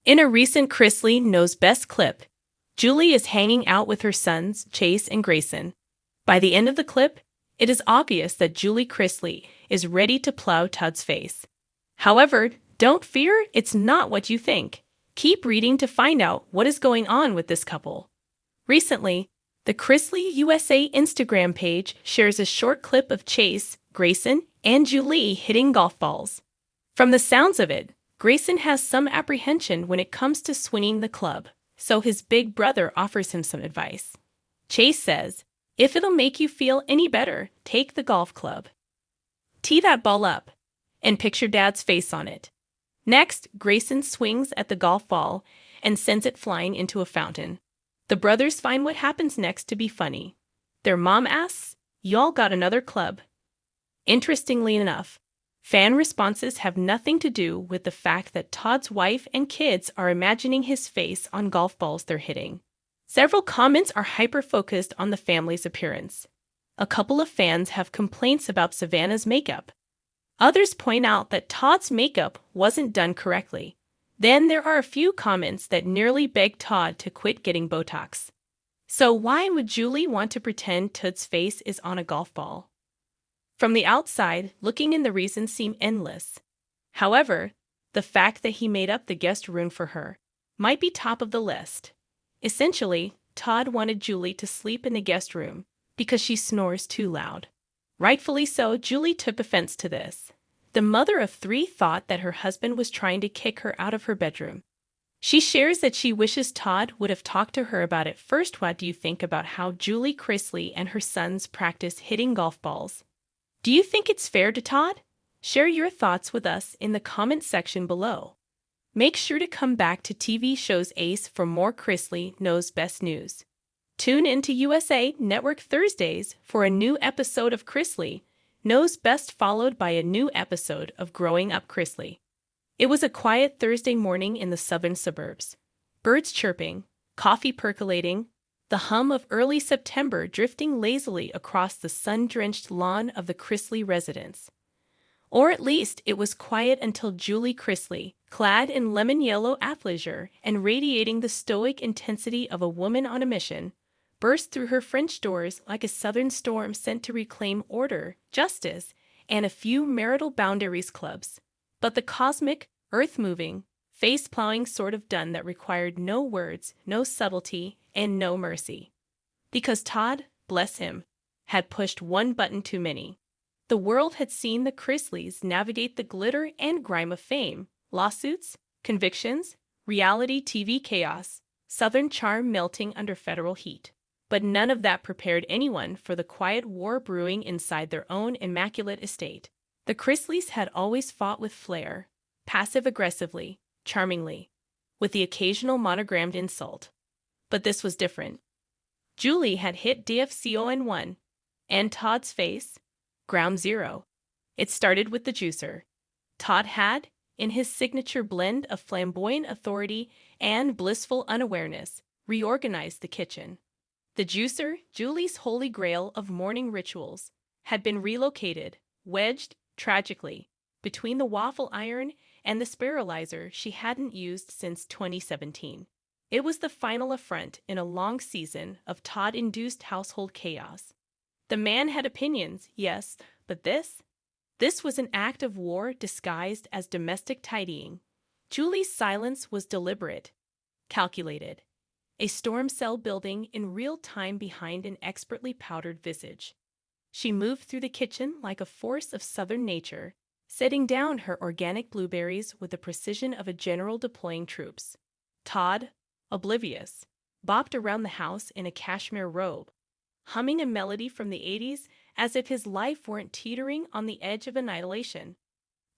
In a recent Chrisley Knows Best clip, Julie is hanging out with her sons, Chase and Grayson. By the end of the clip, it is obvious that Julie Chrisley is ready to plow Todd's face. However, don't fear, it's not what you think. Keep reading to find out what is going on with this couple. Recently, the Chrisley USA Instagram page shares a short clip of Chase, Grayson, and Julie hitting golf balls. From the sounds of it, Grayson has some apprehension when it comes to swinging the club, so his big brother offers him some advice. Chase says, "If it'll make you feel any better, take the golf club. Tee that ball up, and picture Dad's face on it." Next, Grayson swings at the golf ball and sends it flying into a fountain. The brothers find what happens next to be funny. Their mom asks, "Y'all got another club?" Interestingly enough, fan responses have nothing to do with the fact that Todd's wife and kids are imagining his face on golf balls they're hitting. Several comments are hyper-focused on the family's appearance. A couple of fans have complaints about Savannah's makeup. Others point out that Todd's makeup wasn't done correctly. Then there are a few comments that nearly beg Todd to quit getting Botox. So why would Julie want to pretend Todd's face is on a golf ball? From the outside, looking in, the reasons seem endless. However, the fact that he made up the guest room for her might be top of the list. Essentially, Todd wanted Julie to sleep in the guest room because she snores too loud. Rightfully so, Julie took offense to this. The mother of three thought that her husband was trying to kick her out of her bedroom. She shares that she wishes Todd would have talked to her about it first. What do you think about how Julie Chrisley and her sons practice hitting golf balls? Do you think it's fair to Todd? Share your thoughts with us in the comment section below. Make sure to come back to TV shows Ace for more Chrisley Knows Best news. Tune into USA Network Thursdays for a new episode of Chrisley Knows Best, followed by a new episode of Growing Up Chrisley. It was a quiet Thursday morning in the southern suburbs. Birds chirping, coffee percolating, the hum of early September drifting lazily across the sun-drenched lawn of the Chrisley residence. Or at least it was quiet until Julie Chrisley, clad in lemon yellow athleisure and radiating the stoic intensity of a woman on a mission, burst through her French doors like a southern storm sent to reclaim order, justice, and a few marital boundaries clubs. But the cosmic, earth-moving, face-plowing sort of done that required no words, no subtlety, and no mercy. Because Todd, bless him, had pushed one button too many. The world had seen the Chrisleys navigate the glitter and grime of fame, lawsuits, convictions, reality TV chaos, southern charm melting under federal heat. But none of that prepared anyone for the quiet war brewing inside their own immaculate estate. The Chrisleys had always fought with flair, passive-aggressively, charmingly, with the occasional monogrammed insult. But this was different. Julie had hit DFCON1, and Todd's face, ground zero. It started with the juicer. Todd had, in his signature blend of flamboyant authority and blissful unawareness, reorganized the kitchen. The juicer, Julie's holy grail of morning rituals, had been relocated, wedged, tragically, between the waffle iron and the spiralizer she hadn't used since 2017. It was the final affront in a long season of Todd-induced household chaos. The man had opinions, yes, but this was an act of war disguised as domestic tidying. Julie's silence was deliberate, calculated, a storm cell building in real time behind an expertly powdered visage. She moved through the kitchen like a force of southern nature, setting down her organic blueberries with the precision of a general deploying troops. Todd, oblivious, bopped around the house in a cashmere robe, humming a melody from the 80s as if his life weren't teetering on the edge of annihilation.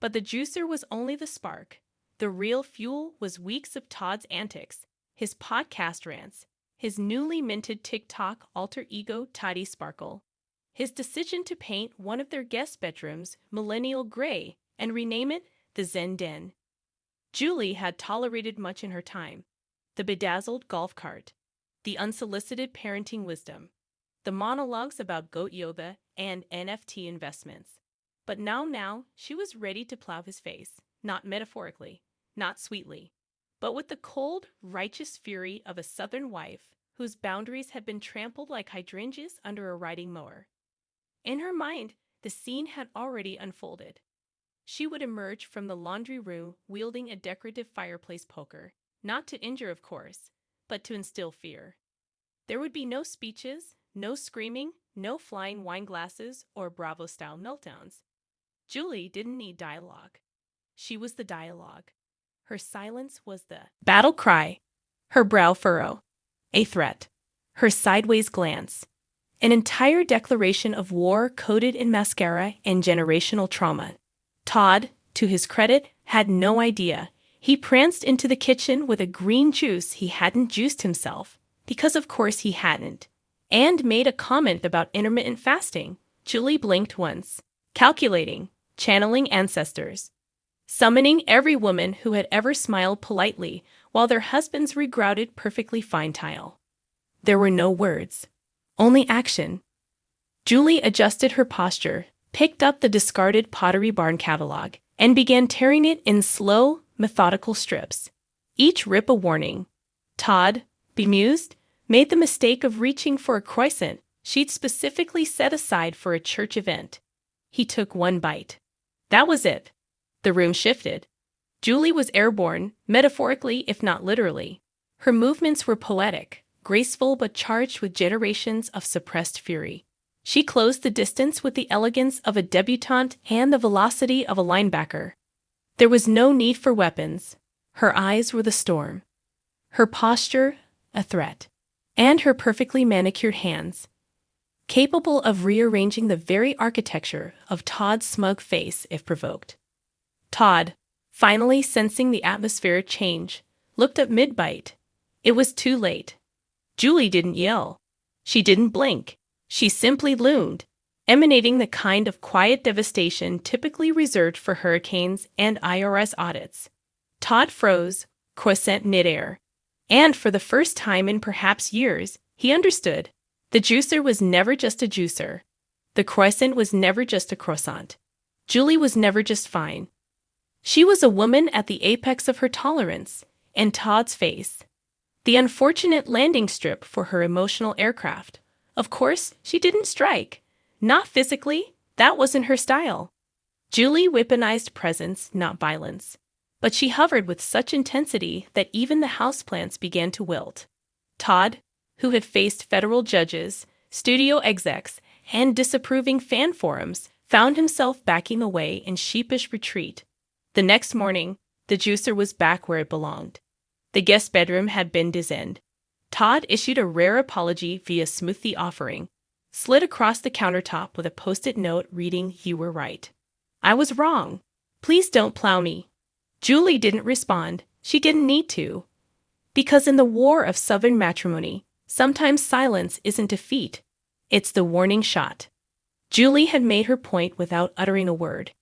But the juicer was only the spark. The real fuel was weeks of Todd's antics, his podcast rants, his newly minted TikTok alter ego Tidy Sparkle, his decision to paint one of their guest bedrooms millennial gray and rename it the Zen Den. Julie had tolerated much in her time: the bedazzled golf cart, the unsolicited parenting wisdom, the monologues about goat yoga and NFT investments. But now she was ready to plow his face, not metaphorically, not sweetly, but with the cold, righteous fury of a Southern wife whose boundaries had been trampled like hydrangeas under a riding mower. In her mind, the scene had already unfolded. She would emerge from the laundry room wielding a decorative fireplace poker, not to injure, of course, but to instill fear. There would be no speeches, no screaming, no flying wine glasses or Bravo-style meltdowns. Julie didn't need dialogue. She was the dialogue. Her silence was the battle cry, her brow furrow, a threat, her sideways glance, an entire declaration of war coded in mascara and generational trauma. Todd, to his credit, had no idea. He pranced into the kitchen with a green juice he hadn't juiced himself, because of course he hadn't, and made a comment about intermittent fasting. Julie blinked once, calculating, channeling ancestors, summoning every woman who had ever smiled politely while their husbands regrouted perfectly fine tile. There were no words, only action. Julie adjusted her posture, picked up the discarded Pottery Barn catalog, and began tearing it in slow, methodical strips, each rip a warning. Todd, bemused, made the mistake of reaching for a croissant she'd specifically set aside for a church event. He took one bite. That was it. The room shifted. Julie was airborne, metaphorically if not literally. Her movements were poetic, graceful but charged with generations of suppressed fury. She closed the distance with the elegance of a debutante and the velocity of a linebacker. There was no need for weapons. Her eyes were the storm. Her posture, a threat. And her perfectly manicured hands, capable of rearranging the very architecture of Todd's smug face if provoked. Todd, finally sensing the atmosphere change, looked up mid-bite. It was too late. Julie didn't yell. She didn't blink. She simply loomed, emanating the kind of quiet devastation typically reserved for hurricanes and IRS audits. Todd froze, croissant midair. And for the first time in perhaps years, he understood. The juicer was never just a juicer. The croissant was never just a croissant. Julie was never just fine. She was a woman at the apex of her tolerance, and Todd's face. The unfortunate landing strip for her emotional aircraft. Of course, she didn't strike. Not physically. That wasn't her style. Julie weaponized presence, not violence. But she hovered with such intensity that even the houseplants began to wilt. Todd, who had faced federal judges, studio execs, and disapproving fan forums, found himself backing away in sheepish retreat. The next morning, the juicer was back where it belonged. The guest bedroom had been dizened. Todd issued a rare apology via smoothie offering, slid across the countertop with a post-it note reading, "You were right. I was wrong. Please don't plow me." Julie didn't respond. She didn't need to. Because in the war of Southern matrimony, sometimes silence isn't defeat. It's the warning shot. Julie had made her point without uttering a word.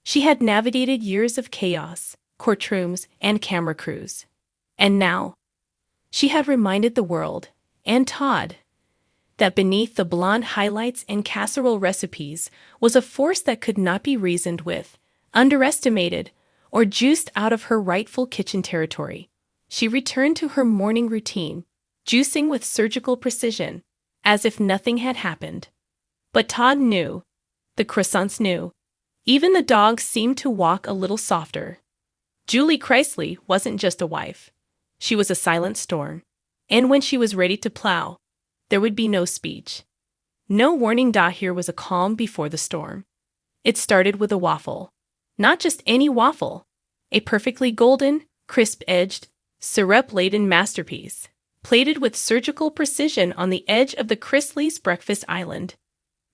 She had navigated years of chaos, courtrooms, and camera crews. And now, she had reminded the world, and Todd, that beneath the blonde highlights and casserole recipes was a force that could not be reasoned with, underestimated, or juiced out of her rightful kitchen territory. She returned to her morning routine, juicing with surgical precision, as if nothing had happened. But Todd knew. The croissants knew. Even the dogs seemed to walk a little softer. Julie Chrisley wasn't just a wife. She was a silent storm. And when she was ready to plow, there would be no speech. No warning. Here was a calm before the storm. It started with a waffle. Not just any waffle. A perfectly golden, crisp-edged, syrup-laden masterpiece, plated with surgical precision on the edge of the Chrisley's breakfast island.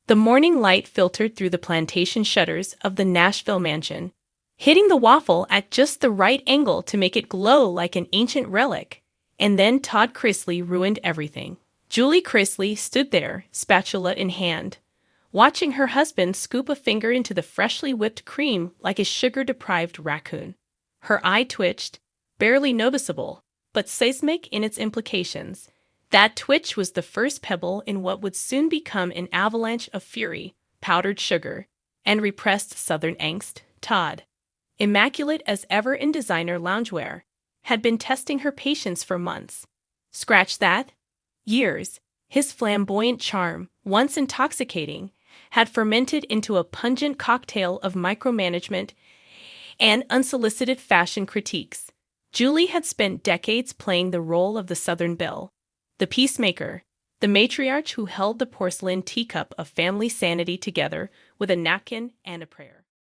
The morning light filtered through the plantation shutters of the Nashville mansion, hitting the waffle at just the right angle to make it glow like an ancient relic. And then Todd Chrisley ruined everything. Julie Chrisley stood there, spatula in hand, watching her husband scoop a finger into the freshly whipped cream like a sugar-deprived raccoon. Her eye twitched, barely noticeable, but seismic in its implications. That twitch was the first pebble in what would soon become an avalanche of fury, powdered sugar, and repressed Southern angst. Todd, immaculate as ever in designer loungewear, had been testing her patience for months. Scratch that. Years. His flamboyant charm, once intoxicating, had fermented into a pungent cocktail of micromanagement and unsolicited fashion critiques. Julie had spent decades playing the role of the Southern Belle, the peacemaker, the matriarch who held the porcelain teacup of family sanity together with a napkin and a prayer.